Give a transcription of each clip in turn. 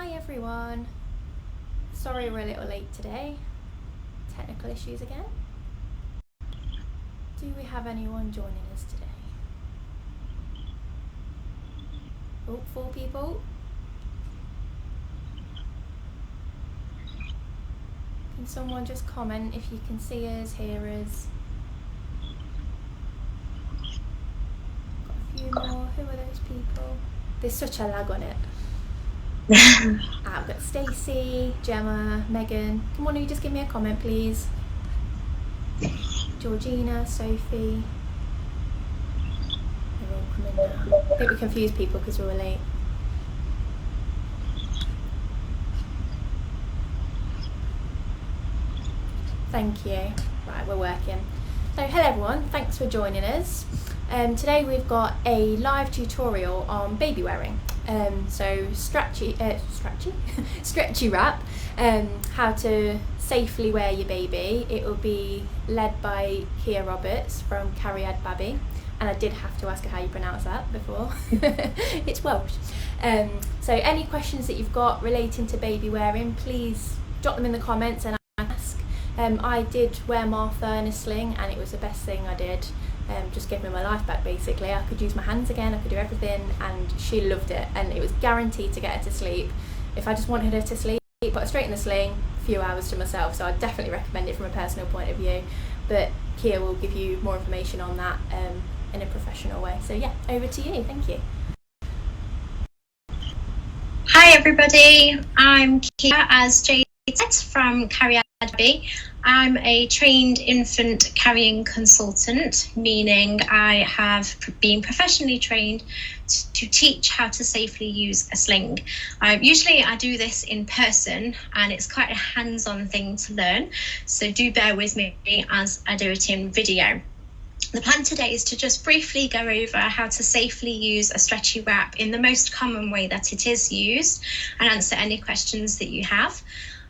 Hi everyone. Sorry we're a little late today. Technical issues again. Do we have anyone joining us today? Oh, 4 people. Can someone just comment if you can see us, hear us? Got a few more. Who are those people? There's such a lag on it. I've got Stacey, Gemma, Megan. Can one of you just give me a comment, please? Georgina, Sophie. They're all coming now. I think we confused people because we were late. Thank you. Right, we're working. So hello everyone, thanks for joining us. Today we've got a live tutorial on baby wearing. So stretchy wrap, how to safely wear your baby. It will be led by Kia Roberts from Cariad Babi, and I did have to ask her how you pronounce that before. It's Welsh. So any questions that you've got relating to baby wearing, please drop them in the comments and ask. I did wear Martha in a sling and it was the best thing I did. Just gave me my life back basically. I could use my hands again, I could do everything, and she loved it, and it was guaranteed to get her to sleep. If I just wanted her to sleep, put her straight in the sling, a few hours to myself. So I definitely recommend it from a personal point of view, but Kia will give you more information on that in a professional way. So yeah, over to you. Thank you. Hi everybody, I'm Kia, as Jade said, from Cariad Babi. I'm a trained infant carrying consultant, meaning I have been professionally trained to teach how to safely use a sling. Usually I do this in person and it's quite a hands-on thing to learn, so do bear with me as I do it in video. The plan today is to just briefly go over how to safely use a stretchy wrap in the most common way that it is used and answer any questions that you have.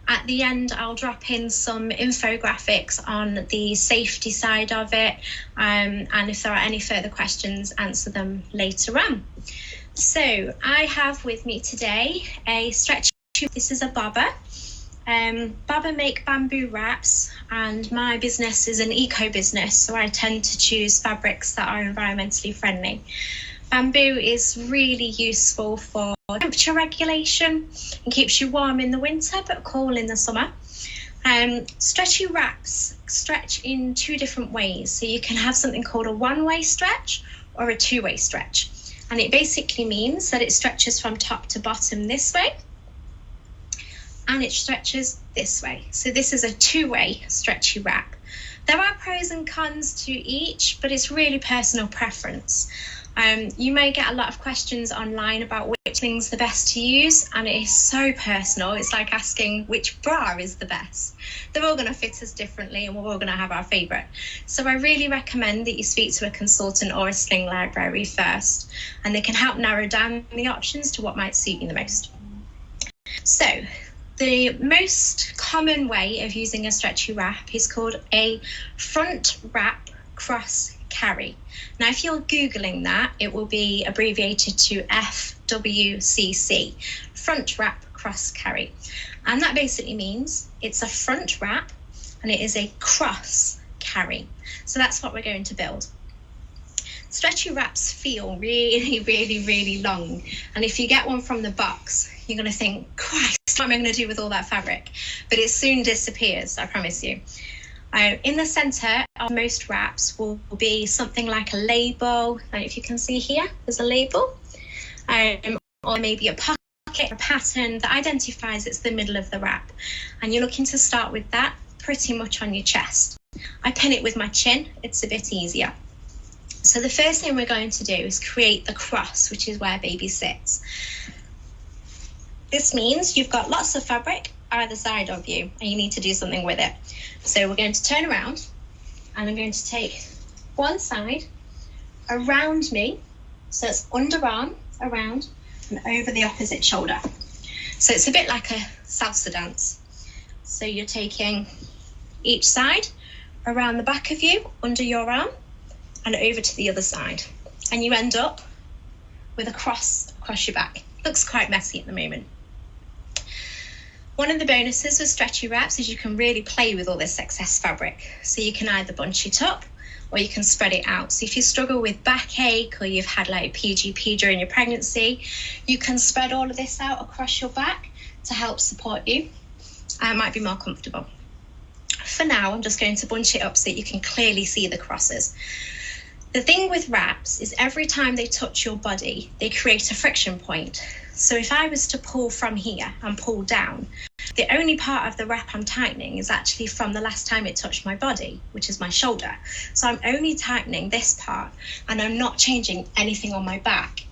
At the end, I'll drop in some infographics on the safety side of it, and if there are any further questions, answer them later on. So I have with me today a stretchy. This is a Baba. Baba make bamboo wraps, and my business is an eco business, so I tend to choose fabrics that are environmentally friendly. Bamboo is really useful for temperature regulation and keeps you warm in the winter but cool in the summer. Stretchy wraps stretch in 2 different ways, so you can have something called a one-way stretch or a 2-way stretch, and it basically means that it stretches from top to bottom this way and it stretches this way. So this is a 2-way stretchy wrap. There are pros and cons to each, but it's really personal preference. You may get a lot of questions online about which thing's the best to use, and it is so personal. It's like asking which bra is the best. They're all going to fit us differently and we're all going to have our favourite. So I really recommend that you speak to a consultant or a sling library first, and they can help narrow down the options to what might suit you the most. So the most common way of using a stretchy wrap is called a front wrap cross carry. Now, if you're Googling that, it will be abbreviated to FWCC, front wrap cross carry. And that basically means it's a front wrap and it is a cross carry. So that's what we're going to build. Stretchy wraps feel really, really, really long. And if you get one from the box, you're going to think, Christ, what am I going to do with all that fabric? But it soon disappears, I promise you. In the centre of most wraps will be something like a label. If you can see here, there's a label, or maybe a pocket, a pattern that identifies it's the middle of the wrap. And you're looking to start with that pretty much on your chest. I pin it with my chin, it's a bit easier. So the first thing we're going to do is create the cross, which is where baby sits. This means you've got lots of fabric either side of you and you need to do something with it. So we're going to turn around and I'm going to take one side around me, so it's underarm, around and over the opposite shoulder. So it's a bit like a salsa dance. So you're taking each side around the back of you, under your arm and over to the other side, and you end up with a cross across your back. Looks quite messy at the moment. One of the bonuses with stretchy wraps is you can really play with all this excess fabric. So you can either bunch it up or you can spread it out. So if you struggle with backache or you've had like PGP during your pregnancy, you can spread all of this out across your back to help support you. It might be more comfortable. For now, I'm just going to bunch it up so that you can clearly see the crosses. The thing with wraps is every time they touch your body, they create a friction point. So if I was to pull from here and pull down, the only part of the wrap I'm tightening is actually from the last time it touched my body, which is my shoulder. So I'm only tightening this part and I'm not changing anything on my back.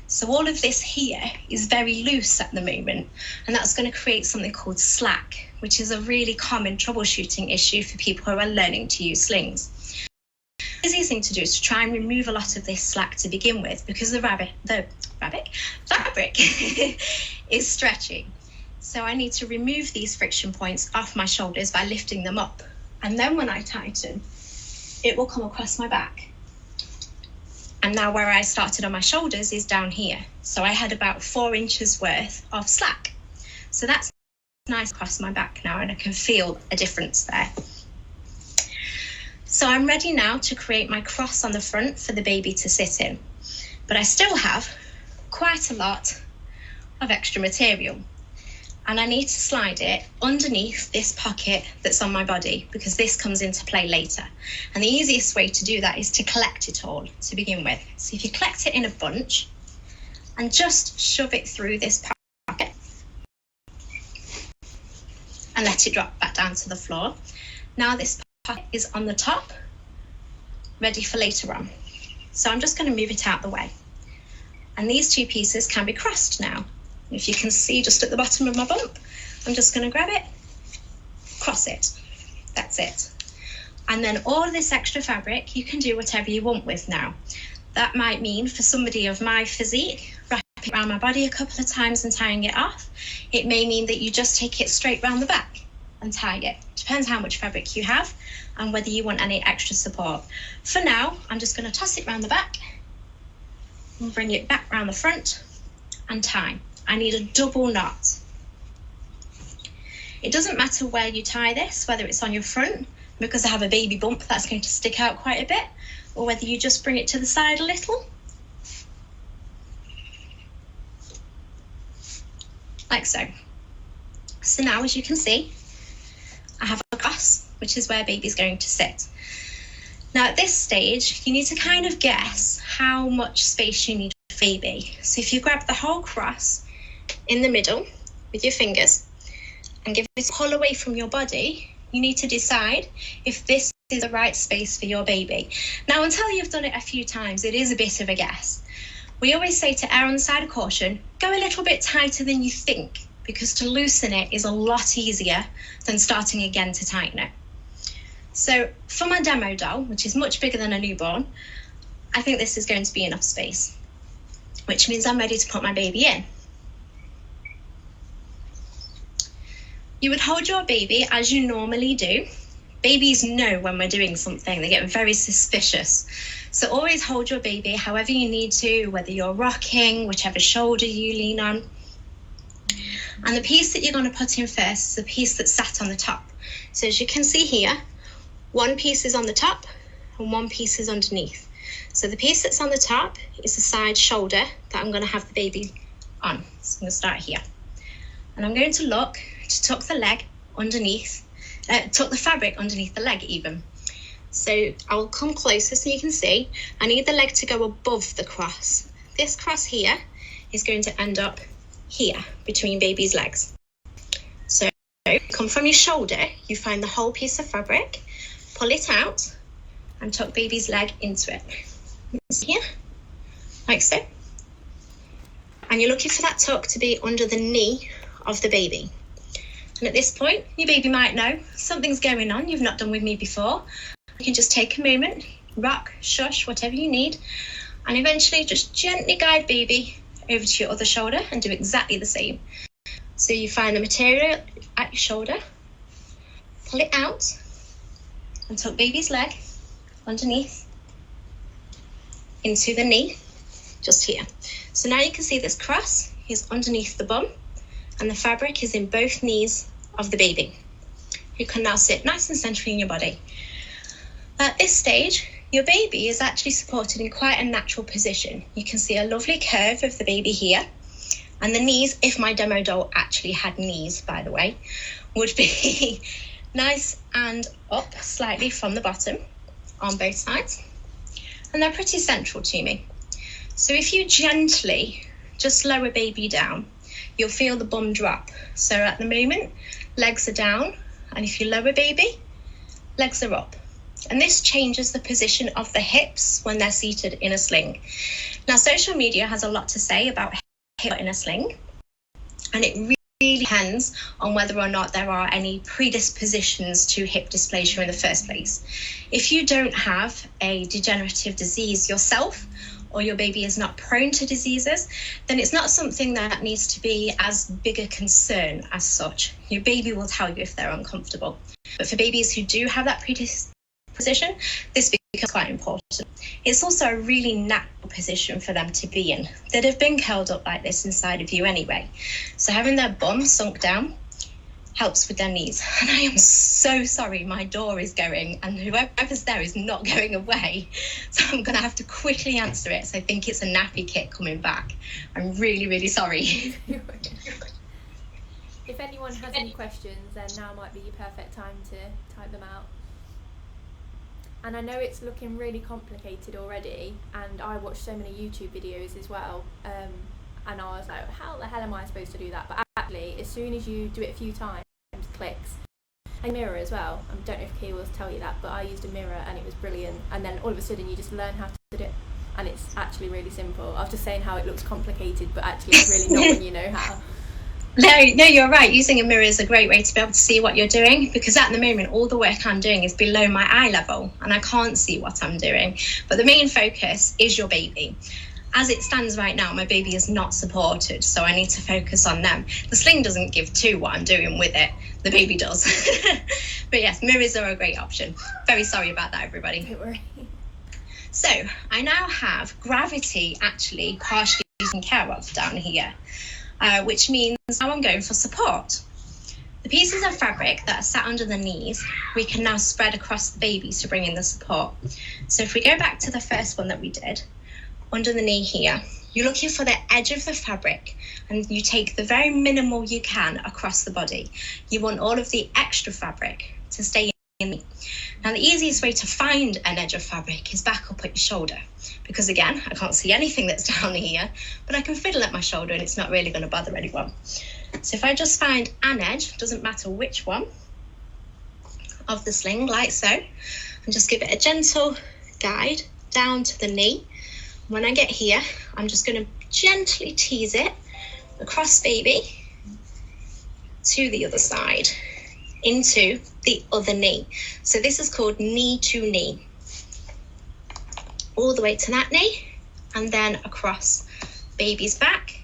So all of this here is very loose at the moment, and that's going to create something called slack, which is a really common troubleshooting issue for people who are learning to use slings. The easiest thing to do is to try and remove a lot of this slack to begin with, because the fabric is stretchy. So I need to remove these friction points off my shoulders by lifting them up. And then when I tighten, it will come across my back. And now where I started on my shoulders is down here. So I had about 4 inches worth of slack. So that's nice across my back now, and I can feel a difference there. So I'm ready now to create my cross on the front for the baby to sit in. But I still have quite a lot of extra material. And I need to slide it underneath this pocket that's on my body, because this comes into play later. And the easiest way to do that is to collect it all to begin with. So if you collect it in a bunch and just shove it through this pocket and let it drop back down to the floor. Now this pocket is on the top, ready for later on. So I'm just going to move it out the way. And these 2 pieces can be crossed now. If you can see just at the bottom of my bump, I'm just going to grab it, cross it. That's it. And then all of this extra fabric, you can do whatever you want with now. That might mean for somebody of my physique, wrapping it around my body a couple of times and tying it off. It may mean that you just take it straight round the back and tie it. Depends how much fabric you have and whether you want any extra support. For now, I'm just going to toss it round the back and bring it back round the front and tie. I need a double knot. It doesn't matter where you tie this, whether it's on your front, because I have a baby bump that's going to stick out quite a bit, or whether you just bring it to the side a little. Like so. So now, as you can see, I have a cross, which is where baby's going to sit. Now at this stage, you need to kind of guess how much space you need for baby. So if you grab the whole cross in the middle with your fingers and give it a pull away from your body, you need to decide if this is the right space for your baby. Now, until you've done it a few times, it is a bit of a guess. We always say to err on the side of caution, go a little bit tighter than you think, because to loosen it is a lot easier than starting again to tighten it. So for my demo doll, which is much bigger than a newborn, I think this is going to be enough space, which means I'm ready to put my baby in. You would hold your baby as you normally do. Babies know when we're doing something, they get very suspicious. So always hold your baby however you need to, whether you're rocking, whichever shoulder you lean on. And the piece that you're going to put in first is the piece that's sat on the top. So as you can see here, 1 piece is on the top and 1 piece is underneath. So the piece that's on the top is the side shoulder that I'm going to have the baby on. So I'm going to start here. And I'm going to look to tuck the leg underneath, tuck the fabric underneath the leg even. So I will come closer so you can see. I need the leg to go above the cross. This cross here is going to end up here between baby's legs. So come from your shoulder, you find the whole piece of fabric, pull it out and tuck baby's leg into it. Here, like so. And you're looking for that tuck to be under the knee of the baby. And at this point, your baby might know something's going on you've not done with me before. You can just take a moment, rock, shush, whatever you need, and eventually just gently guide baby over to your other shoulder and do exactly the same. So you find the material at your shoulder, pull it out, and tuck baby's leg underneath into the knee, just here. So now you can see this cross is underneath the bum, and the fabric is in both knees of the baby, who can now sit nice and centrally in your body. At this stage, your baby is actually supported in quite a natural position. You can see a lovely curve of the baby here, and the knees, if my demo doll actually had knees, by the way, would be nice and up slightly from the bottom on both sides. And they're pretty central to me. So if you gently just lower baby down, you'll feel the bum drop. So at the moment, legs are down, and if you lower baby, legs are up. And this changes the position of the hips when they're seated in a sling. Now, social media has a lot to say about hip in a sling, and it really depends on whether or not there are any predispositions to hip dysplasia in the first place. If you don't have a degenerative disease yourself, or your baby is not prone to diseases, then it's not something that needs to be as big a concern as such. Your baby will tell you if they're uncomfortable. But for babies who do have that predisposition, this becomes quite important. It's also a really natural position for them to be in. They'd have been curled up like this inside of you anyway. So having their bum sunk down helps with their knees. And I am so sorry, my door is going, and whoever's there is not going away. So I'm going to have to quickly answer it. So I think it's a nappy kit coming back. I'm really, really sorry. If anyone has any questions, then now might be your perfect time to type them out. And I know it's looking really complicated already, and I watched so many YouTube videos as well, and I was like, how the hell am I supposed to do that? But actually, as soon as you do it a few times, clicks. And mirror as well. I don't know if Kia will tell you that, but I used a mirror and it was brilliant, and then all of a sudden you just learn how to do it, and it's actually really simple. I was just saying how it looks complicated, but actually it's really not when you know how. No, you're right. Using a mirror is a great way to be able to see what you're doing, because at the moment, all the work I'm doing is below my eye level and I can't see what I'm doing. But the main focus is your baby. As it stands right now, my baby is not supported, so I need to focus on them. The sling doesn't give two what I'm doing with it. The baby does. But yes, mirrors are a great option. Very sorry about that, everybody. Don't worry. So I now have gravity actually partially taken care of down here. Which means now I'm going for support. The pieces of fabric that are sat under the knees, we can now spread across the baby to bring in the support. So if we go back to the first one that we did, under the knee here, you're looking for the edge of the fabric, and you take the very minimal you can across the body. You want all of the extra fabric to stay in the knee. Now, the easiest way to find an edge of fabric is back up at your shoulder, because again, I can't see anything that's down here, but I can fiddle at my shoulder and it's not really going to bother anyone. So if I just find an edge, doesn't matter which one, of the sling, like so, and just give it a gentle guide down to the knee. When I get here, I'm just going to gently tease it across baby to the other side, into the other knee. So this is called knee to knee. All the way to that knee, and then across baby's back.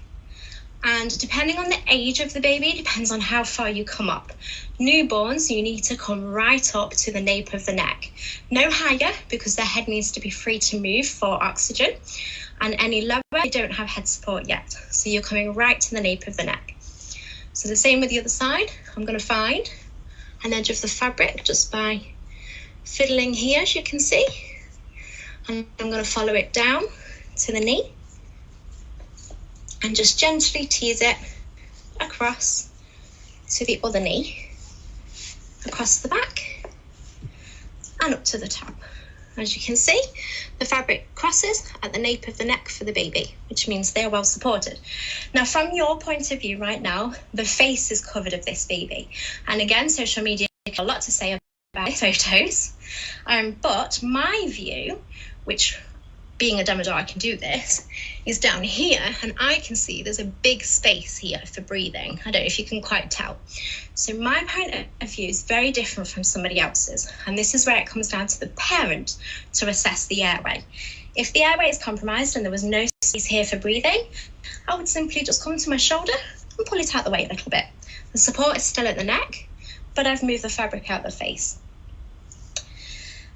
And depending on the age of the baby, depends on how far you come up. Newborns, you need to come right up to the nape of the neck. No higher, because their head needs to be free to move for oxygen. And any lower, they don't have head support yet. So you're coming right to the nape of the neck. So the same with the other side. I'm going to find an edge of the fabric just by fiddling here, as you can see. And I'm going to follow it down to the knee and just gently tease it across to the other knee, across the back and up to the top. As you can see, the fabric crosses at the nape of the neck for the baby, which means they're well supported. Now, from your point of view right now, the face is covered of this baby. And again, social media has a lot to say about photos. But my view, which being a demo doll, I can do this, is down here, and I can see there's a big space here for breathing. I don't know if you can quite tell. So my point of view is very different from somebody else's, and this is where it comes down to the parent to assess the airway. If the airway is compromised and there was no space here for breathing, I would simply just come to my shoulder and pull it out the way a little bit. The support is still at the neck, but I've moved the fabric out the face.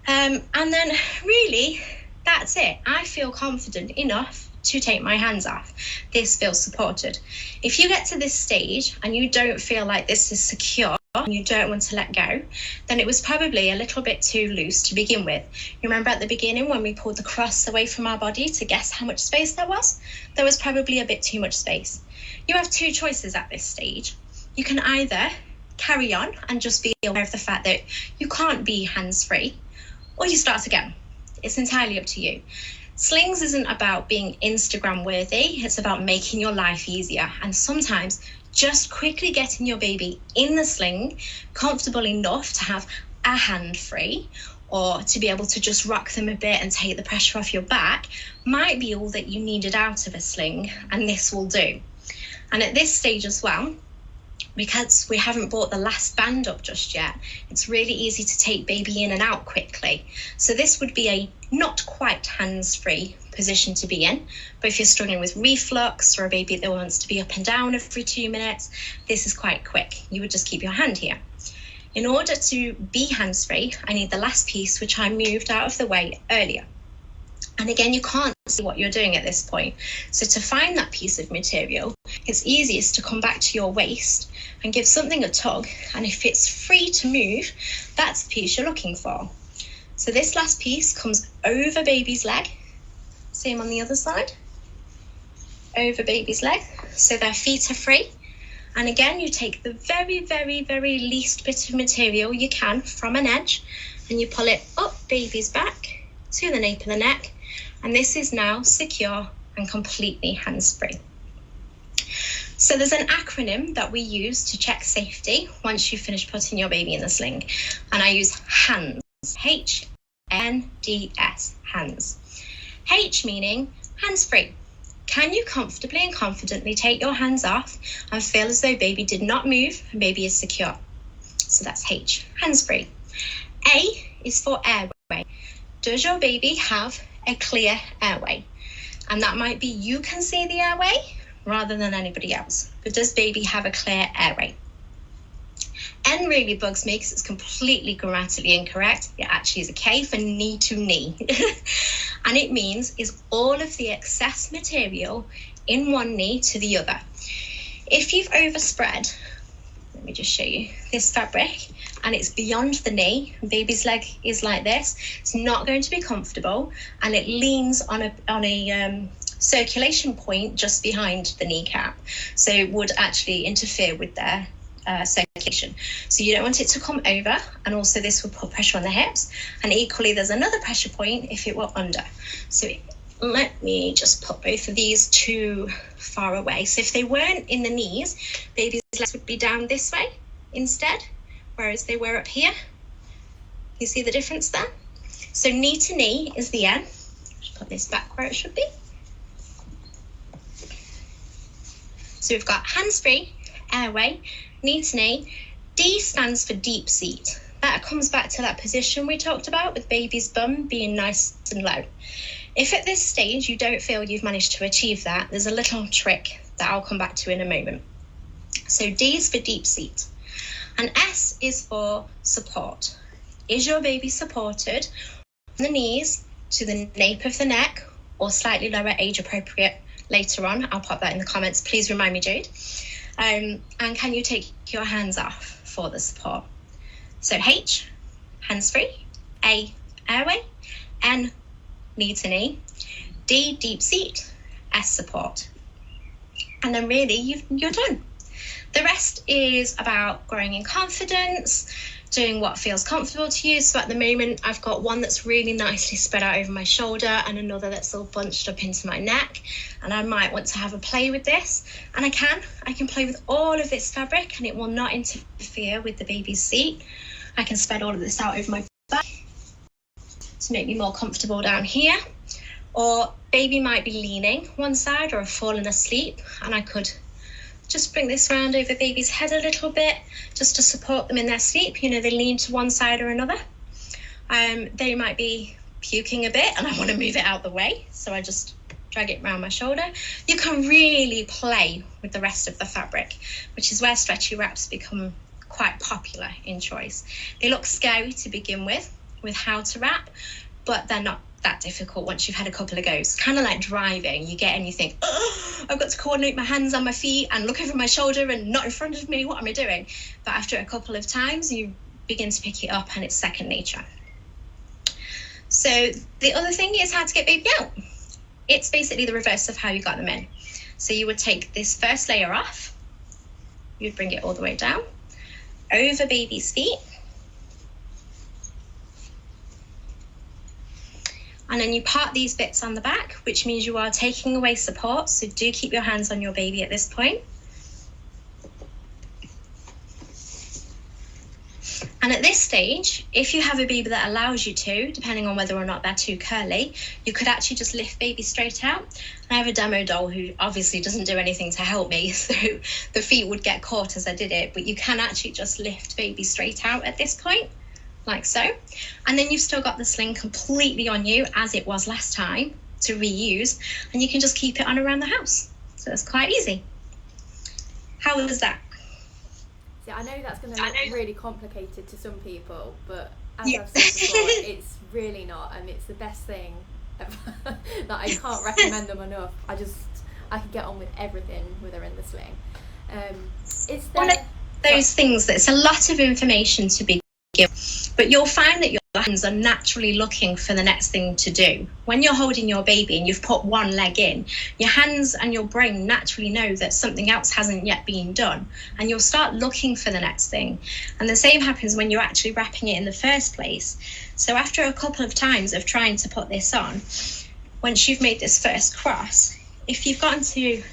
And then really, that's it. I feel confident enough to take my hands off. This feels supported. If you get to this stage and you don't feel like this is secure and you don't want to let go, then it was probably a little bit too loose to begin with. You remember at the beginning when we pulled the cross away from our body to guess how much space there was? There was probably a bit too much space. You have two choices at this stage. You can either carry on and just be aware of the fact that you can't be hands-free, or you start again. It's entirely up to you. Slings isn't about being Instagram worthy, it's about making your life easier. And sometimes just quickly getting your baby in the sling, comfortable enough to have a hand free, or to be able to just rock them a bit and take the pressure off your back, might be all that you needed out of a sling, and this will do. And at this stage as well, because we haven't brought the last band up just yet, it's really easy to take baby in and out quickly. So this would be a not quite hands-free position to be in. But if you're struggling with reflux or a baby that wants to be up and down every 2 minutes, this is quite quick. You would just keep your hand here. In order to be hands-free, I need the last piece, which I moved out of the way earlier. And again, you can't see what you're doing at this point. So to find that piece of material, it's easiest to come back to your waist and give something a tug. And if it's free to move, that's the piece you're looking for. So this last piece comes over baby's leg. Same on the other side. Over baby's leg. So their feet are free. And again, you take the very, very, very least bit of material you can from an edge, and you pull it up baby's back to the nape of the neck. And this is now secure and completely hands-free. So there's an acronym that we use to check safety once you finish putting your baby in the sling. And I use HANDS, H-N-D-S, hands. H meaning hands-free. Can you comfortably and confidently take your hands off and feel as though baby did not move and baby is secure? So that's H, hands-free. A is for airway. Does your baby have a clear airway? And that might be you can see the airway rather than anybody else. But does baby have a clear airway? N really bugs me because it's completely grammatically incorrect. It actually is a K for knee to knee. And it means is all of the excess material in one knee to the other. If you've overspread, let me just show you this fabric, and it's beyond the knee, baby's leg is like this, it's not going to be comfortable, and it leans on a circulation point just behind the kneecap, so it would actually interfere with their circulation. So you don't want it to come over, and also this will put pressure on the hips, and equally there's another pressure point if it were under. So let me just put both of these too far away. So if they weren't in the knees, baby's legs would be down this way instead, whereas they were up here. You see the difference there? So knee to knee is the N. Just put this back where it should be. So we've got hands-free, airway, knee to knee. D stands for deep seat. That comes back to that position we talked about with baby's bum being nice and low. If at this stage you don't feel you've managed to achieve that, there's a little trick that I'll come back to in a moment. So D is for deep seat. And S is for support. Is your baby supported on the knees to the nape of the neck, or slightly lower, age appropriate later on? I'll pop that in the comments. Please remind me, Jade. And can you take your hands off for the support? So H, hands free. A, airway. N, knee to knee. D, deep seat. S, support. And then really you're done. The rest is about growing in confidence, doing what feels comfortable to you. So at the moment, I've got one that's really nicely spread out over my shoulder and another that's all bunched up into my neck. And I might want to have a play with this. And I can play with all of this fabric and it will not interfere with the baby's seat. I can spread all of this out over my back to make me more comfortable down here. Or baby might be leaning one side or have fallen asleep, and I could just bring this round over baby's head a little bit just to support them in their sleep. You know, they lean to one side or another. They might be puking a bit and I want to move it out the way, so I just drag it around my shoulder. You can really play with the rest of the fabric, which is where stretchy wraps become quite popular in choice. They look scary to begin with how to wrap, but they're not that difficult once you've had a couple of goes. Kind of like driving. You get in, you think, oh, I've got to coordinate my hands on my feet and look over my shoulder and not in front of me. What am I doing? But after a couple of times, you begin to pick it up and it's second nature. So the other thing is how to get baby out. It's basically the reverse of how you got them in. So you would take this first layer off. You'd bring it all the way down over baby's feet. And then you part these bits on the back, which means you are taking away support. So do keep your hands on your baby at this point. And at this stage, if you have a baby that allows you to, depending on whether or not they're too curly, you could actually just lift baby straight out. And I have a demo doll who obviously doesn't do anything to help me, so the feet would get caught as I did it, but you can actually just lift baby straight out at this point, like so. And then you've still got the sling completely on you as it was last time to reuse, and you can just keep it on around the house. So it's quite easy. How was that? I know that's going to look really complicated to some people, but as I've said before, it's really not, and it's the best thing ever. That I can't recommend them enough. I can get on with everything with her in the sling. It's one of those things that's a lot of information to be given, but you'll find that your hands are naturally looking for the next thing to do. When you're holding your baby and you've put one leg in, your hands and your brain naturally know that something else hasn't yet been done, and you'll start looking for the next thing. And the same happens when you're actually wrapping it in the first place. So after a couple of times of trying to put this on, once you've made this first cross, if you've gotten to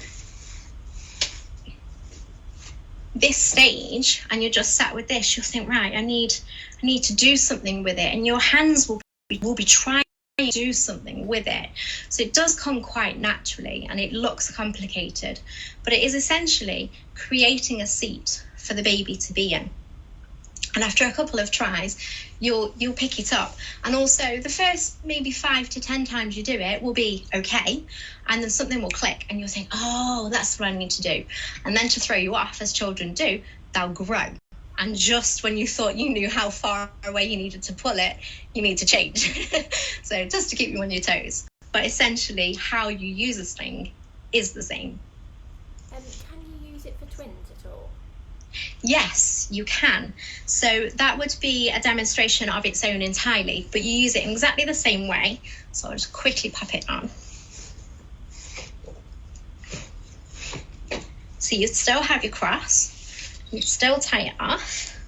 this stage and you're just sat with this, you'll think, right, I need to do something with it, and your hands will be trying to do something with it. So it does come quite naturally, and it looks complicated, but it is essentially creating a seat for the baby to be in. And after a couple of tries, you'll pick it up. And also the first maybe 5 to 10 times you do it will be okay, and then something will click and you'll think, oh, that's what I need to do. And then to throw you off, as children do, they'll grow. And just when you thought you knew how far away you needed to pull it, you need to change. So just to keep you on your toes. But essentially how you use a sling is the same. Can you use it for twins at all? Yes, you can. So that would be a demonstration of its own entirely, but you use it in exactly the same way. So I'll just quickly pop it on. So you'd still have your cross, you'd still tie it off.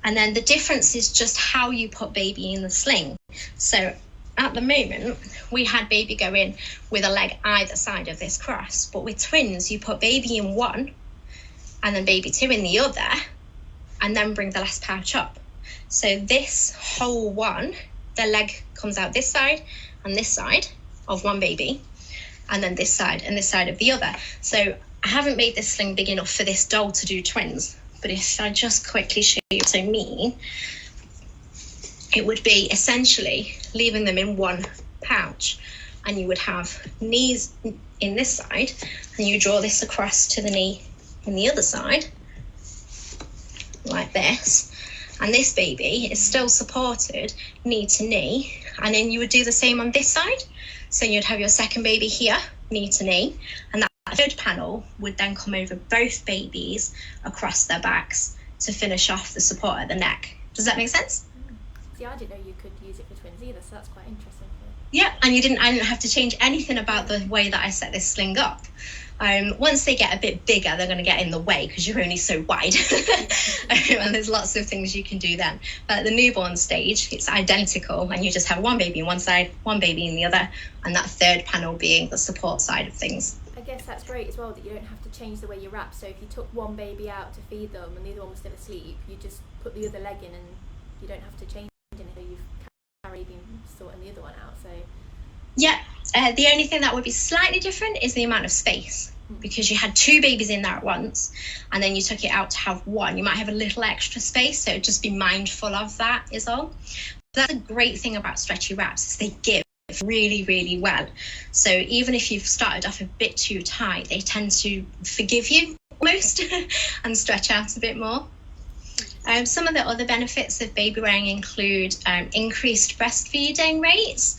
And then the difference is just how you put baby in the sling. So at the moment, we had baby go in with a leg either side of this cross, but with twins, you put baby in one and then baby two in the other, and then bring the last pouch up. So this whole one, the leg comes out this side and this side of one baby, and then this side and this side of the other. So I haven't made this sling big enough for this doll to do twins, but if I just quickly show you what I mean, it would be essentially leaving them in one pouch, and you would have knees in this side, and you draw this across to the knee in the other side, like this. And this baby is still supported knee to knee, and then you would do the same on this side. So you'd have your second baby here, knee to knee, and that third panel would then come over both babies across their backs to finish off the support at the neck. Does that make sense? See, I didn't know you could use it for twins either, so that's quite interesting. Yeah, and I didn't have to change anything about the way that I set this sling up. Once they get a bit bigger, they're going to get in the way because you're only so wide. And there's lots of things you can do then. But at the newborn stage, it's identical, and you just have one baby on one side, one baby in the other, and that third panel being the support side of things. I guess that's great as well, that you don't have to change the way you wrap. So if you took one baby out to feed them and the other one was still asleep, you just put the other leg in and you don't have to change anything. You've carried been sorting the other one out. So yeah, the only thing that would be slightly different is the amount of space, because you had two babies in there at once and then you took it out to have one. You might have a little extra space, so just be mindful of that is all. That's a great thing about stretchy wraps, is they give really, really well. So even if you've started off a bit too tight, they tend to forgive you almost and stretch out a bit more. Some of the other benefits of baby wearing include increased breastfeeding rates.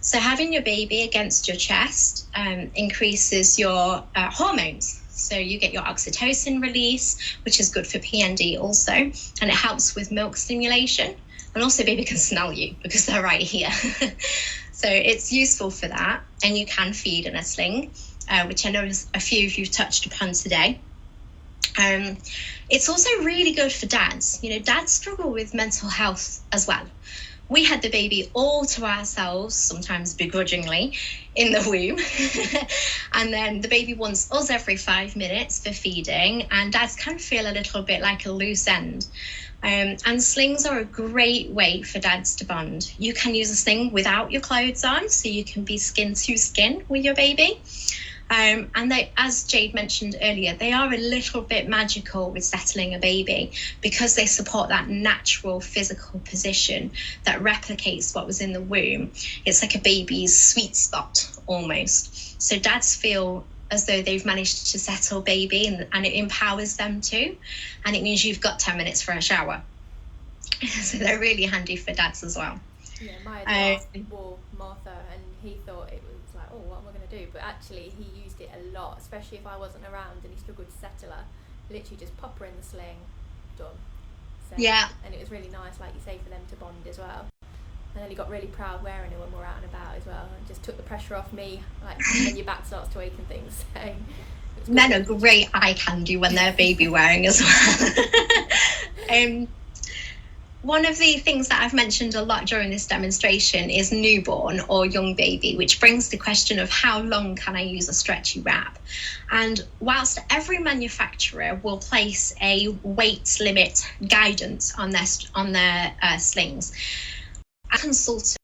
So having your baby against your chest increases your hormones. So you get your oxytocin release, which is good for PND also, and it helps with milk stimulation. And also baby can smell you because they're right here. So it's useful for that. And you can feed in a sling, which I know a few of you touched upon today. It's also really good for dads. You know, dads struggle with mental health as well. We had the baby all to ourselves, sometimes begrudgingly, in the womb. And then the baby wants us every 5 minutes for feeding, and dads can feel a little bit like a loose end. And slings are a great way for dads to bond. You can use a sling without your clothes on, so you can be skin to skin with your baby. And they, as Jade mentioned earlier, they are a little bit magical with settling a baby because they support that natural physical position that replicates what was in the womb. It's like a baby's sweet spot almost. So dads feel as though they've managed to settle baby, and it empowers them too. And it means you've got 10 minutes for a shower. So they're really handy for dads as well. Yeah, my dad wore Martha and he thought it was like, oh, what am I going to do? But actually he used it a lot, especially if I wasn't around and he struggled to settle her. Literally just pop her in the sling, done. So, yeah. And it was really nice, like you say, for them to bond as well. And then he got really proud wearing her when we're out and about as well, and just took the pressure off me, like when your back starts to ache and things. So men are great eye candy when they're baby wearing as well. One of the things that I've mentioned a lot during this demonstration is newborn or young baby, which brings the question of how long can I use a stretchy wrap? And whilst every manufacturer will place a weight limit guidance on their slings, as a consultant,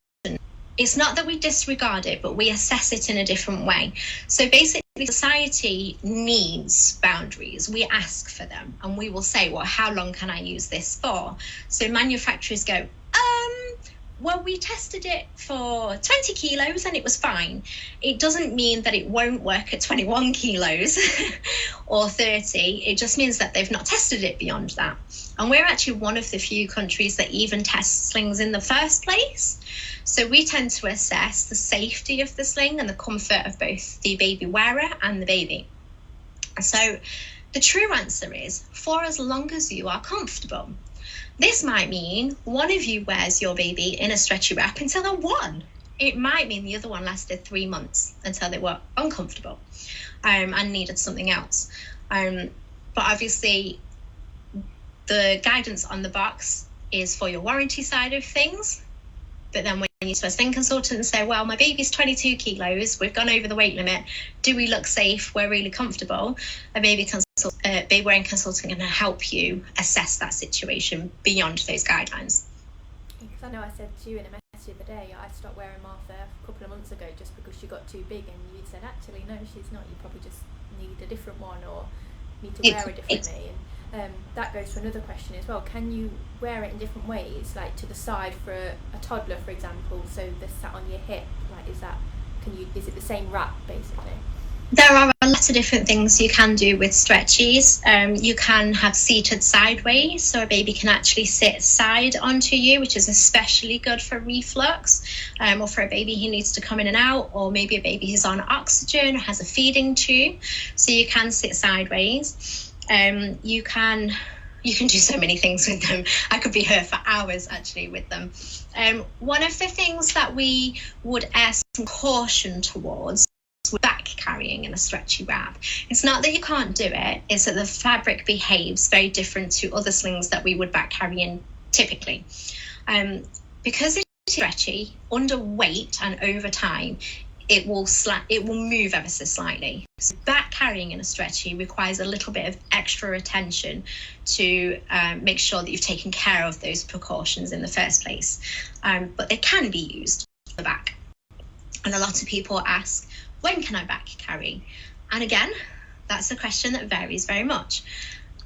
it's not that we disregard it, but we assess it in a different way. So basically, society needs boundaries. We ask for them, and we will say, well, how long can I use this for? So manufacturers go, well, we tested it for 20 kilos and it was fine. It doesn't mean that it won't work at 21 kilos or 30. It just means that they've not tested it beyond that. And we're actually one of the few countries that even test slings in the first place. So we tend to assess the safety of the sling and the comfort of both the baby wearer and the baby. So the true answer is for as long as you are comfortable. This might mean one of you wears your baby in a stretchy wrap until they're 1. It might mean the other one lasted 3 months until they were uncomfortable and needed something else. But obviously, the guidance on the box is for your warranty side of things. But then when you to a sling consultant and say, well, my baby's 22 kilos, we've gone over the weight limit, do we look safe, we're really comfortable, a baby wearing consultant can help you assess that situation beyond those guidelines. Because I know I said to you in a message the other day, I stopped wearing Martha a couple of months ago just because she got too big, and you said, actually, no, she's not, you probably just need a different one or need to wear it differently. And that goes to another question as well. Can you wear it in different ways, like to the side for a toddler, for example, so they're sat on your hip? Like, is it the same wrap basically? There are a lot of different things you can do with stretchies. You can have seated sideways, so a baby can actually sit side onto you, which is especially good for reflux, or for a baby who needs to come in and out, or maybe a baby who's on oxygen or has a feeding tube. So you can sit sideways. You can do so many things with them. I could be here for hours actually with them. One of the things that we would air some caution towards with back carrying in a stretchy wrap. It's not that you can't do it, it's that the fabric behaves very different to other slings that we would back carry in typically. Because it's stretchy, under weight and over time, it will move ever so slightly. So back carrying in a stretchy requires a little bit of extra attention to make sure that you've taken care of those precautions in the first place. But they can be used for the back. And a lot of people ask, when can I back carry? And again, that's a question that varies very much.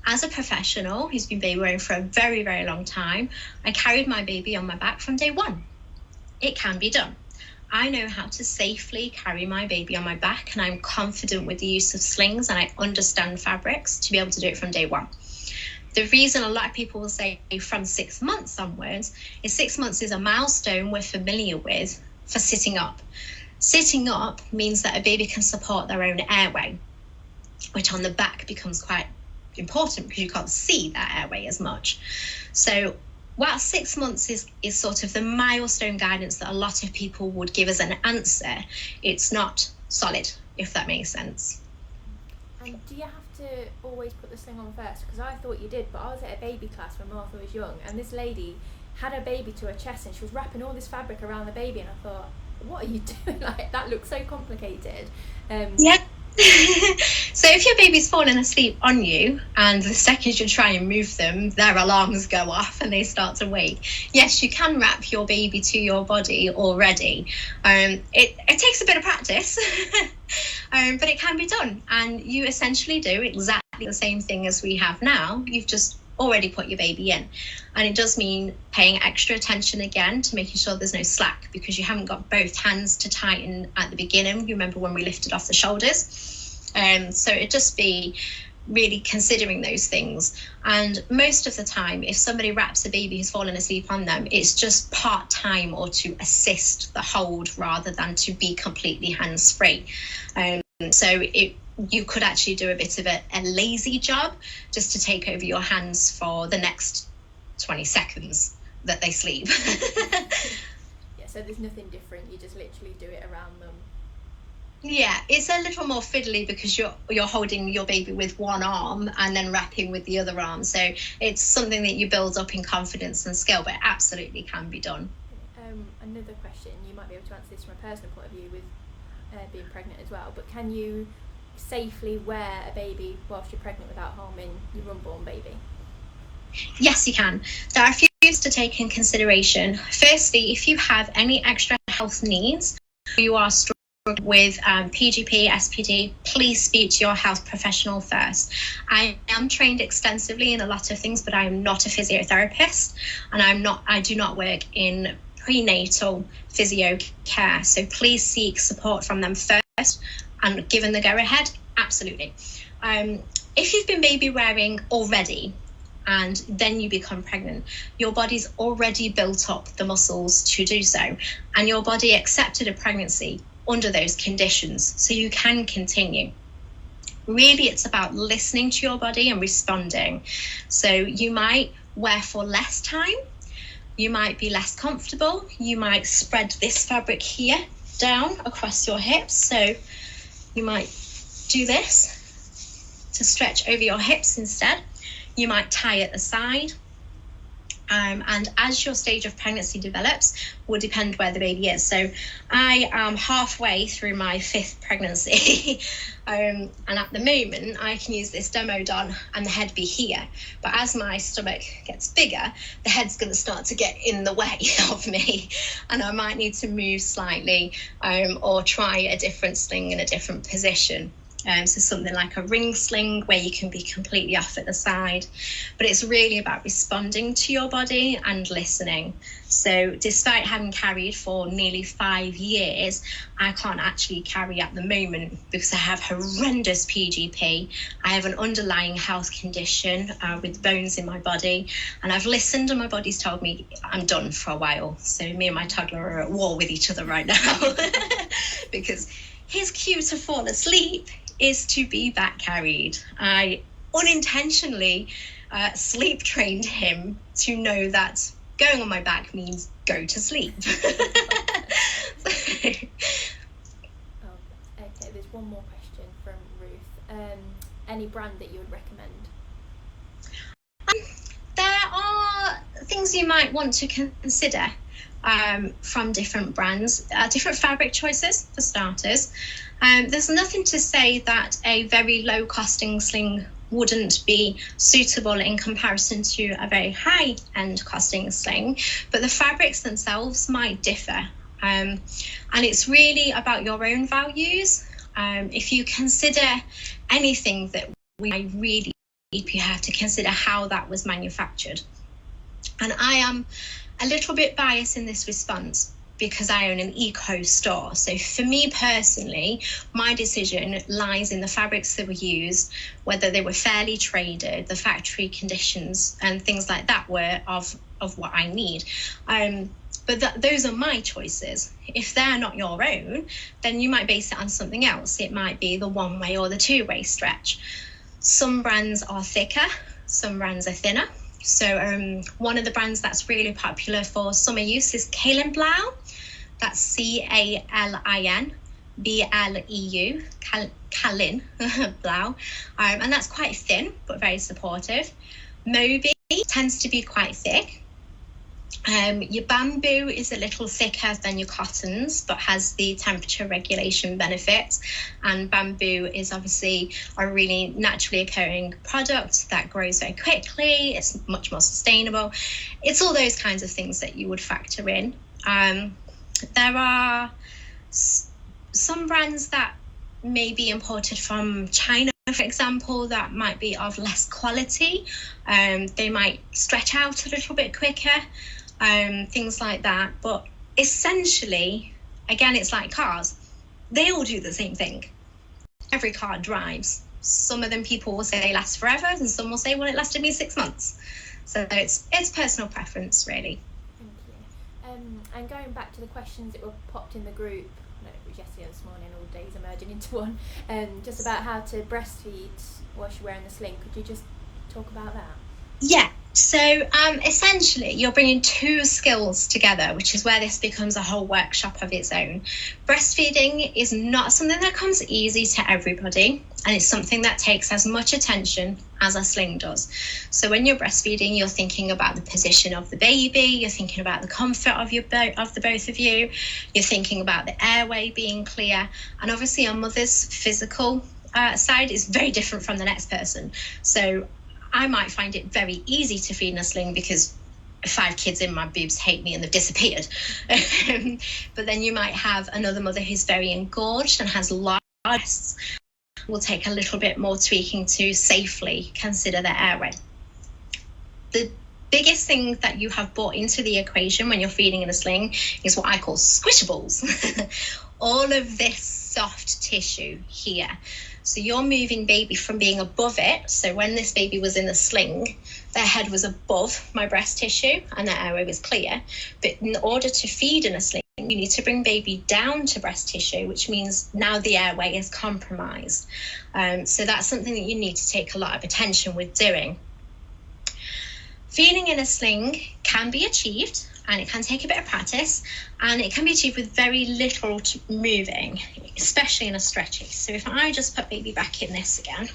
As a professional who's been baby wearing for a very, very long time, I carried my baby on my back from day 1. It can be done. I know how to safely carry my baby on my back, and I'm confident with the use of slings, and I understand fabrics to be able to do it from day 1. the reason a lot of people will say from 6 months onwards is 6 months is a milestone we're familiar with for sitting up. Sitting up means that a baby can support their own airway, which on the back becomes quite important because you can't see that airway as much. So while 6 months is sort of the milestone guidance that a lot of people would give as an answer, it's not solid, if that makes sense. And do you have to always put the sling on first? Because I thought you did, but I was at a baby class when Martha was young, and this lady had her baby to her chest and she was wrapping all this fabric around the baby, and I thought, what are you doing? Like, that looks so complicated. Yeah. So if your baby's falling asleep on you and the second you try and move them, their alarms go off and they start to wake, yes, you can wrap your baby to your body already. It takes a bit of practice, but it can be done, and you essentially do exactly the same thing as we have now. You've just already put your baby in, and it does mean paying extra attention again to making sure there's no slack, because you haven't got both hands to tighten at the beginning. You remember when we lifted off the shoulders? So it just be really considering those things. And most of the time, if somebody wraps a baby who's fallen asleep on them, it's just part-time or to assist the hold rather than to be completely hands-free. So you could actually do a bit of a lazy job just to take over your hands for the next 20 seconds that they sleep. Yeah, so there's nothing different, you just literally do it around them. Yeah, it's a little more fiddly because you're holding your baby with one arm and then wrapping with the other arm, so it's something that you build up in confidence and skill, but it absolutely can be done. Another question, you might be able to answer this from a personal point of view with being pregnant as well, but can you safely wear a baby whilst you're pregnant without harming your unborn baby? Yes, you can. There are a few things to take in consideration. Firstly, if you have any extra health needs, you are struggling with PGP, SPD, please speak to your health professional first. I am trained extensively in a lot of things, but I am not a physiotherapist, and I do not work in prenatal physio care. So please seek support from them first, and given the go ahead, absolutely. If you've been baby wearing already and then you become pregnant, your body's already built up the muscles to do so, and your body accepted a pregnancy under those conditions, so you can continue. Really, it's about listening to your body and responding. So you might wear for less time, you might be less comfortable, you might spread this fabric here down across your hips, so you might do this to stretch over your hips instead. You might tie at the side. And as your stage of pregnancy develops, will depend where the baby is. So I am halfway through my 5th pregnancy. And at the moment, I can use this demo don and the head be here. But as my stomach gets bigger, the head's going to start to get in the way of me. And I might need to move slightly or try a different sling in a different position. So something like a ring sling where you can be completely off at the side. But it's really about responding to your body and listening. So despite having carried for nearly 5 years, I can't actually carry at the moment because I have horrendous PGP. I have an underlying health condition with bones in my body, and I've listened and my body's told me I'm done for a while. So me and my toddler are at war with each other right now because his cue to fall asleep is to be back carried. I unintentionally sleep trained him to know that going on my back means go to sleep. Okay, there's one more question from Ruth. Any brand that you would recommend? There are things you might want to consider from different brands, different fabric choices for starters. There's nothing to say that a very low costing sling wouldn't be suitable in comparison to a very high end costing sling, but the fabrics themselves might differ. And it's really about your own values. If you consider anything that we really, you have to consider how that was manufactured. And I am a little bit biased in this response because I own an eco store. So for me personally, my decision lies in the fabrics that were used, whether they were fairly traded, the factory conditions and things like that were of what I need. But those are my choices. If they're not your own, then you might base it on something else. It might be the one-way or the two-way stretch. Some brands are thicker, some brands are thinner. So one of the brands that's really popular for summer use is Calin Blau. That's Calin Bleu, Calin Blau. And that's quite thin, but very supportive. Moby tends to be quite thick. Your bamboo is a little thicker than your cottons, but has the temperature regulation benefits. And bamboo is obviously a really naturally occurring product that grows very quickly. It's much more sustainable. It's all those kinds of things that you would factor in. There are some brands that may be imported from China, for example, that might be of less quality. They might stretch out a little bit quicker. Things like that. But essentially, again, it's like cars. They all do the same thing. Every car drives. Some of them people will say they last forever, and some will say, well, it lasted me 6 months. So it's personal preference, really. Thank you. And going back to the questions that were popped in the group, no, it was yesterday or this morning, all days are merging into one, just about how to breastfeed whilst you're wearing the sling. Could you just talk about that? Yeah. So essentially, you're bringing two skills together, which is where this becomes a whole workshop of its own. Breastfeeding is not something that comes easy to everybody, and it's something that takes as much attention as a sling does. So when you're breastfeeding, you're thinking about the position of the baby, you're thinking about the comfort of the both of you, you're thinking about the airway being clear, and obviously a mother's physical side is very different from the next person. So I might find it very easy to feed in a sling because 5 kids in my boobs hate me and they've disappeared. But then you might have another mother who's very engorged and has large breasts. Will take a little bit more tweaking to safely consider their airway. The biggest thing that you have brought into the equation when you're feeding in a sling is what I call squishables. All of this soft tissue here. So you're moving baby from being above it. So when this baby was in the sling, their head was above my breast tissue and their airway was clear. But in order to feed in a sling, you need to bring baby down to breast tissue, which means now the airway is compromised. So that's something that you need to take a lot of attention with doing. Feeding in a sling can be achieved, and it can take a bit of practice, and it can be achieved with very little moving, especially in a stretchy. So if I just put baby back in this again,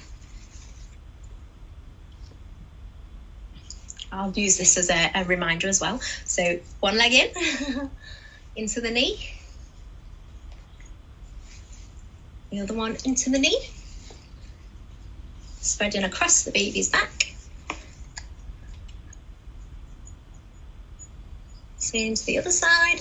I'll use this as a reminder as well. So one leg in, into the knee, the other one into the knee, spreading across the baby's back. Same to the other side,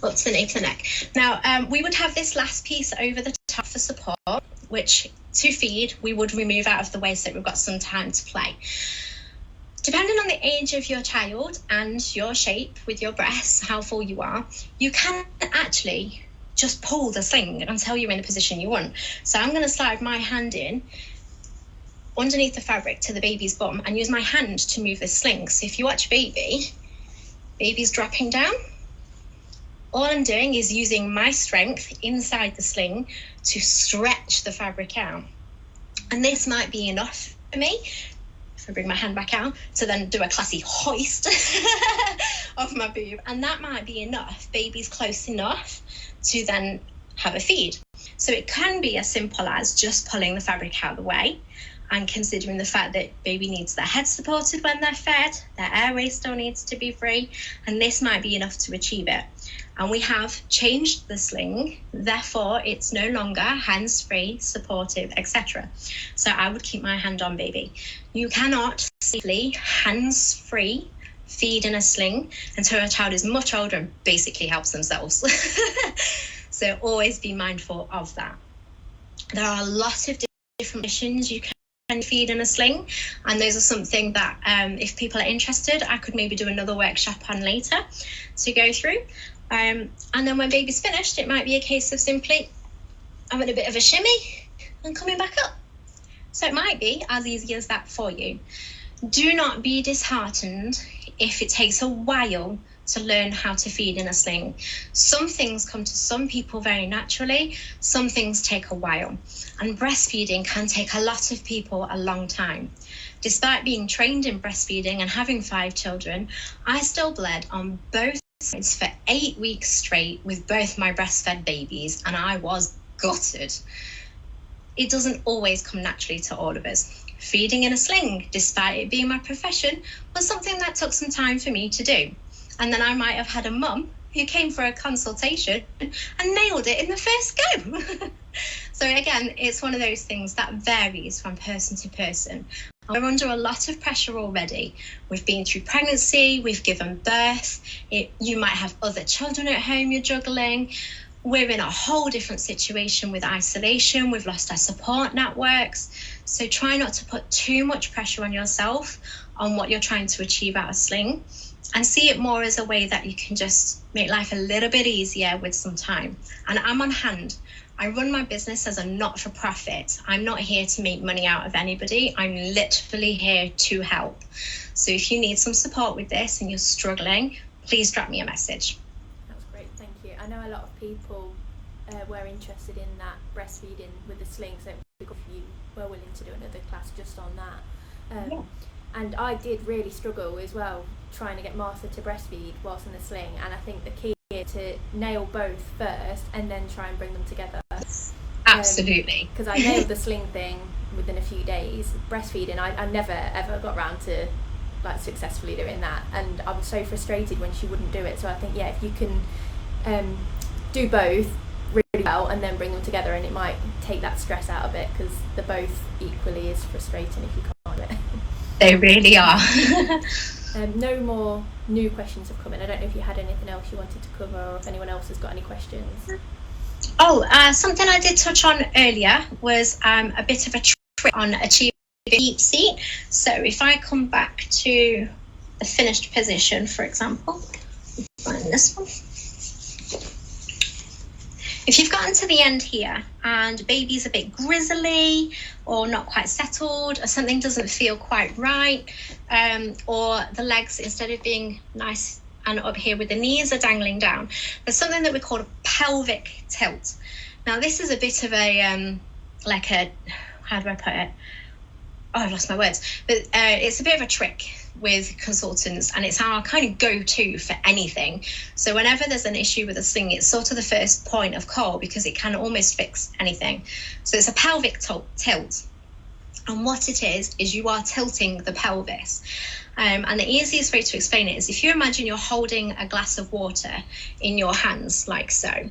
up to the nape of the neck. Now, we would have this last piece over the top for support, which to feed, we would remove out of the way so that we've got some time to play. Depending on the age of your child and your shape with your breasts, how full you are, you can actually just pull the sling until you're in a position you want. So I'm going to slide my hand in underneath the fabric to the baby's bum and use my hand to move the sling. So if you watch baby's dropping down. All I'm doing is using my strength inside the sling to stretch the fabric out. And this might be enough for me, if I bring my hand back out, to then do a classy hoist of my boob. And that might be enough. Baby's close enough to then have a feed. So it can be as simple as just pulling the fabric out of the way and considering the fact that baby needs their head supported when they're fed, their airway still needs to be free, and this might be enough to achieve it. And we have changed the sling, therefore it's no longer hands-free, supportive, etc. So I would keep my hand on baby. You cannot safely, hands-free, feed in a sling until a child is much older and basically helps themselves. So always be mindful of that. There are a lot of different positions you can feed in a sling, and those are something that if people are interested, I could maybe do another workshop on later to go through. And then when baby's finished, it might be a case of simply having a bit of a shimmy and coming back up. So it might be as easy as that for you. Do not be disheartened if it takes a while to learn how to feed in a sling. Some things come to some people very naturally, some things take a while. And breastfeeding can take a lot of people a long time. Despite being trained in breastfeeding and having 5 children, I still bled on both sides for 8 weeks straight with both my breastfed babies, and I was gutted. It doesn't always come naturally to all of us. Feeding in a sling, despite it being my profession, was something that took some time for me to do. And then I might have had a mum who came for a consultation and nailed it in the first go. So again, it's one of those things that varies from person to person. We're under a lot of pressure already. We've been through pregnancy, we've given birth, you might have other children at home you're juggling. We're in a whole different situation with isolation. We've lost our support networks. So try not to put too much pressure on yourself on what you're trying to achieve out of sling, and see it more as a way that you can just make life a little bit easier with some time. And I'm on hand. I run my business as a not-for-profit. I'm not here to make money out of anybody. I'm literally here to help. So if you need some support with this and you're struggling, please drop me a message. That's great, thank you. I know a lot of people were interested in that breastfeeding with the sling, so if you were willing to do another class just on that. Yeah. And I did really struggle as well trying to get Martha to breastfeed whilst in the sling, and I think the key is to nail both first and then try and bring them together. Absolutely. Because I nailed the sling thing within a few days. Breastfeeding, I never ever got around to like successfully doing that, and I was so frustrated when she wouldn't do it. So I think if you can do both really well and then bring them together, and it might take that stress out of it, because they're both equally as frustrating if you can't do it. They really are. No more new questions have come in. I don't know if you had anything else you wanted to cover, or if anyone else has got any questions. Something I did touch on earlier was a bit of a trick on achieving a deep seat. So if I come back to the finished position, for example, find this one. If you've gotten to the end here and baby's a bit grizzly or not quite settled, or something doesn't feel quite right, or the legs, instead of being nice and up here with the knees, are dangling down, there's something that we call a pelvic tilt. Now this is a bit of a, how do I put it? Oh, I've lost my words. But it's a bit of a trick with consultants, and it's our kind of go-to for anything. So whenever there's an issue with a sling, it's sort of the first point of call, because it can almost fix anything. So it's a pelvic tilt. And what it is you are tilting the pelvis. And the easiest way to explain it is if you imagine you're holding a glass of water in your hands, like so.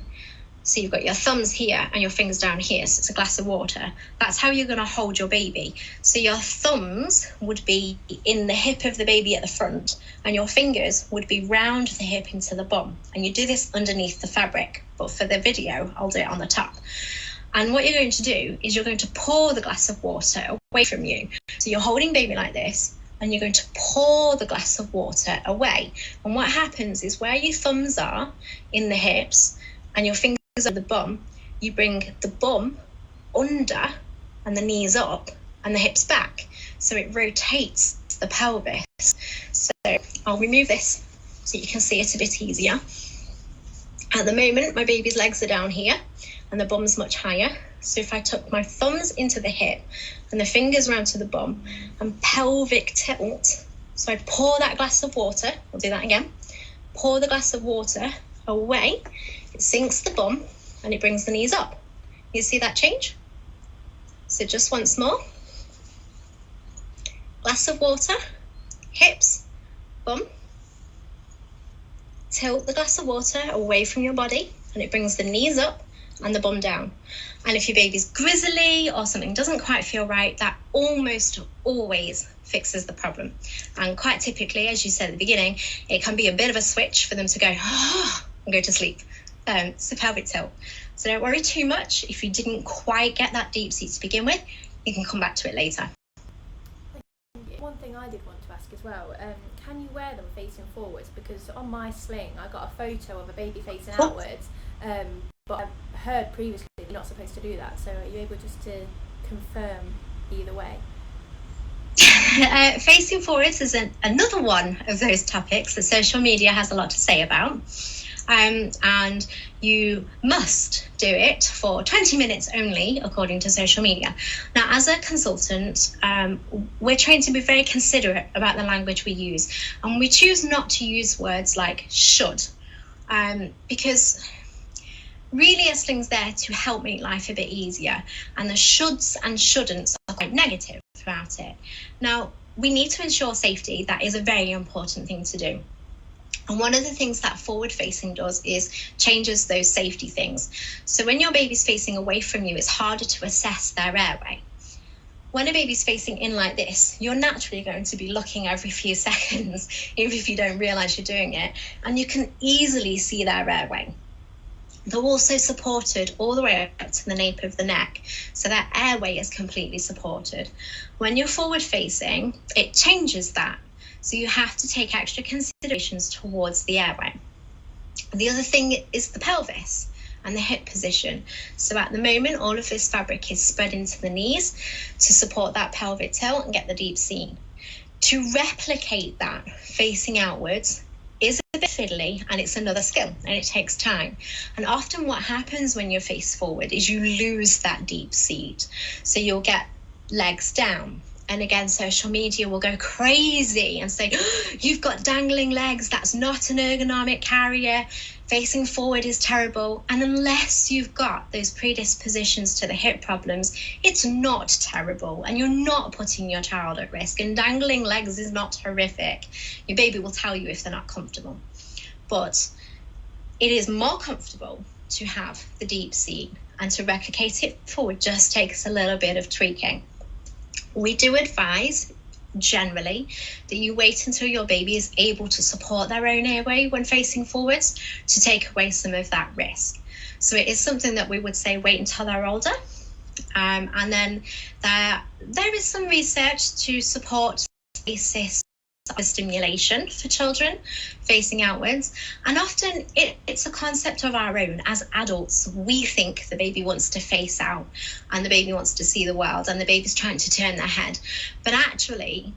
So you've got your thumbs here and your fingers down here, so it's a glass of water. That's how you're going to hold your baby. So your thumbs would be in the hip of the baby at the front, and your fingers would be round the hip into the bum. And you do this underneath the fabric, but for the video, I'll do it on the top. And what you're going to do is you're going to pour the glass of water away from you. So you're holding baby like this, and you're going to pour the glass of water away. And what happens is where your thumbs are in the hips and your fingers of the bum, you bring the bum under and the knees up and the hips back, so it rotates the pelvis. So I'll remove this so you can see it a bit easier. At the moment my baby's legs are down here and the bum's much higher, so if I took my thumbs into the hip and the fingers round to the bum and pelvic tilt, so I pour that glass of water, I'll do that again, pour the glass of water away, it sinks the bum and it brings the knees up. You see that change? So just once more. Glass of water, hips, bum. Tilt the glass of water away from your body and it brings the knees up and the bum down. And if your baby's grizzly or something doesn't quite feel right, that almost always fixes the problem. And quite typically, as you said at the beginning, it can be a bit of a switch for them to go, and go to sleep. It's a pelvic tilt. So don't worry too much. If you didn't quite get that deep seat to begin with, you can come back to it later. Thank you. one thing I did want to ask as well, can you wear them facing forwards? Because on my sling I got a photo of a baby facing outwards, but I've heard previously you're not supposed to do that, so are you able just to confirm either way? Facing forwards is another one of those topics that social media has a lot to say about. And you must do it for 20 minutes only, according to social media. Now, as a consultant, we're trained to be very considerate about the language we use, and we choose not to use words like should, because really a sling's there to help make life a bit easier, and the shoulds and shouldn'ts are quite negative throughout it. Now, we need to ensure safety. That is a very important thing to do. And one of the things that forward facing does is changes those safety things. So when your baby's facing away from you, it's harder to assess their airway. When a baby's facing in like this, you're naturally going to be looking every few seconds, even if you don't realize you're doing it, and you can easily see their airway. They're also supported all the way up to the nape of the neck, so their airway is completely supported. When you're forward facing, it changes that. So you have to take extra considerations towards the airway. The other thing is the pelvis and the hip position. So at the moment, all of this fabric is spread into the knees to support that pelvic tilt and get the deep seam. To replicate that facing outwards is a bit fiddly, and it's another skill, and it takes time. And often what happens when you're face forward is you lose that deep seat. So you'll get legs down. And again, social media will go crazy and say, oh, you've got dangling legs, that's not an ergonomic carrier, facing forward is terrible. And unless you've got those predispositions to the hip problems, it's not terrible, and you're not putting your child at risk. And dangling legs is not horrific. Your baby will tell you if they're not comfortable. But it is more comfortable to have the deep seat, and to replicate it forward just takes a little bit of tweaking. We do advise, generally, that you wait until your baby is able to support their own airway when facing forwards to take away some of that risk. So it is something that we would say wait until they're older. And then there is some research to support basis stimulation for children facing outwards, and often it's a concept of our own. As adults, we think the baby wants to face out, and the baby wants to see the world, and the baby's trying to turn their head, but actually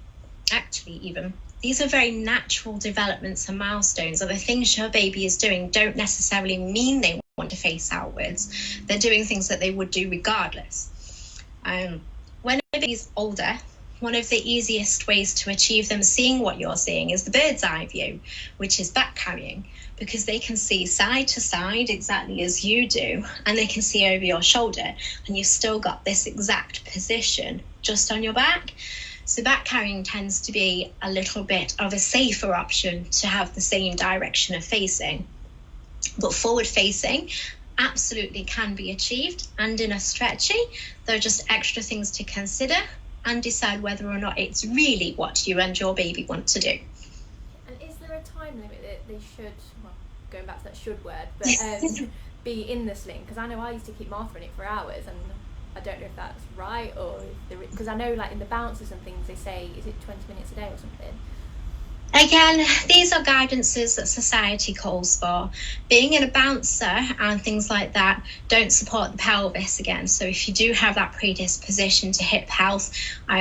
even these are very natural developments and milestones, or the things your baby is doing don't necessarily mean they want to face outwards. They're doing things that they would do regardless. When a baby's older, one of the easiest ways to achieve them seeing what you're seeing is the bird's eye view, which is back carrying, because they can see side to side exactly as you do, and they can see over your shoulder, and you've still got this exact position just on your back. So back carrying tends to be a little bit of a safer option to have the same direction of facing. But forward facing absolutely can be achieved, and in a stretchy, there are just extra things to consider and decide whether or not it's really what you and your baby want to do. And is there a time limit that they should, well, going back to that should word, but be in the sling? Because I know I used to keep Martha in it for hours, and I don't know if that's right, or because I know like in the bounces and things they say, is it 20 minutes a day or something? Again, these are guidances that society calls for. Being in a bouncer and things like that don't support the pelvis again. So if you do have that predisposition to hip health,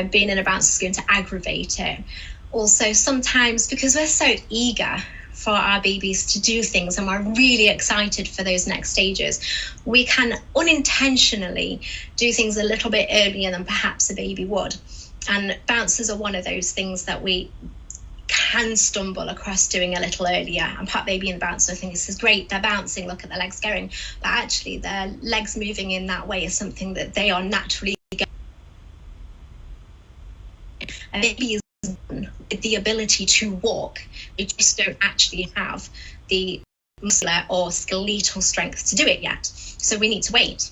being in a bouncer is going to aggravate it. Also, sometimes because we're so eager for our babies to do things and we're really excited for those next stages, we can unintentionally do things a little bit earlier than perhaps a baby would. And bouncers are one of those things that we can stumble across doing a little earlier and put baby in the bouncer, think this is great, they're bouncing, look at their legs going, but actually their legs moving in that way is something that they are naturally going. A baby is born with the ability to walk, they just don't actually have the muscular or skeletal strength to do it yet, so we need to wait.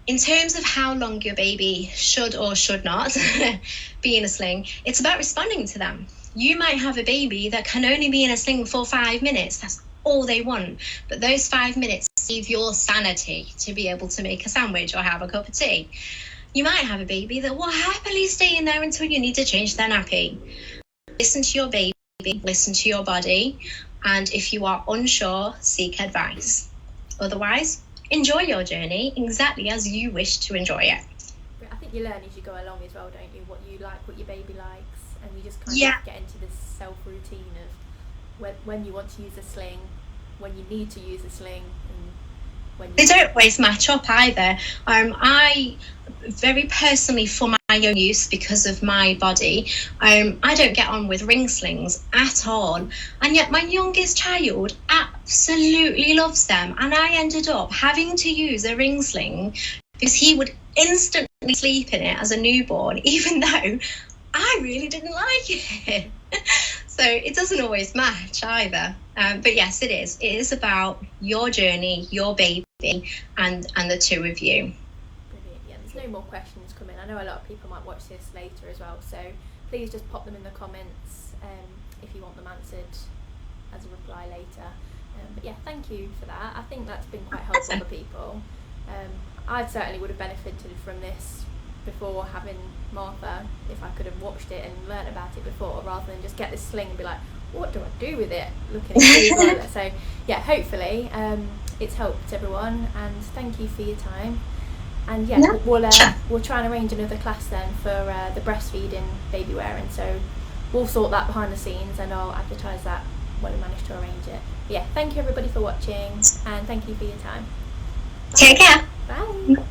In terms of how long your baby should or should not be in a sling, it's about responding to them. You might have a baby that can only be in a sling for 5 minutes. That's all they want. But those 5 minutes save your sanity to be able to make a sandwich or have a cup of tea. you might have a baby that will happily stay in there until you need to change their nappy. Listen to your baby, listen to your body, and if you are unsure, seek advice. Otherwise, enjoy your journey exactly as you wish to enjoy it. I think you learn as you go along as well, don't you? What you like, what your baby likes, and you just kind Yeah. of get into this self-routine of when you want to use a sling, when you need to use a sling, and when you... They don't always match up either. I very personally, for my own use, because of my body, I don't get on with ring slings at all, and yet my youngest child absolutely loves them, and I ended up having to use a ring sling because he would instantly sleep in it as a newborn, even though I really didn't like it. So it doesn't always match either. But yes, it is. It is about your journey, your baby, and the two of you. Brilliant. Yeah, there's no more questions coming. I know a lot of people might watch this later as well, so please just pop them in the comments if you want them answered as a reply later. But yeah, thank you for that. I think that's been quite helpful for people. I certainly would have benefited from this before having Martha, if I could have watched it and learnt about it before, rather than just get this sling and be like, what do I do with it, looking at Google. So yeah, hopefully it's helped everyone, and thank you for your time. And yeah, we'll try and arrange another class then for the breastfeeding baby wearing, so we'll sort that behind the scenes and I'll advertise that when we manage to arrange it. But yeah, thank you everybody for watching, and thank you for your time. Take care. Bye.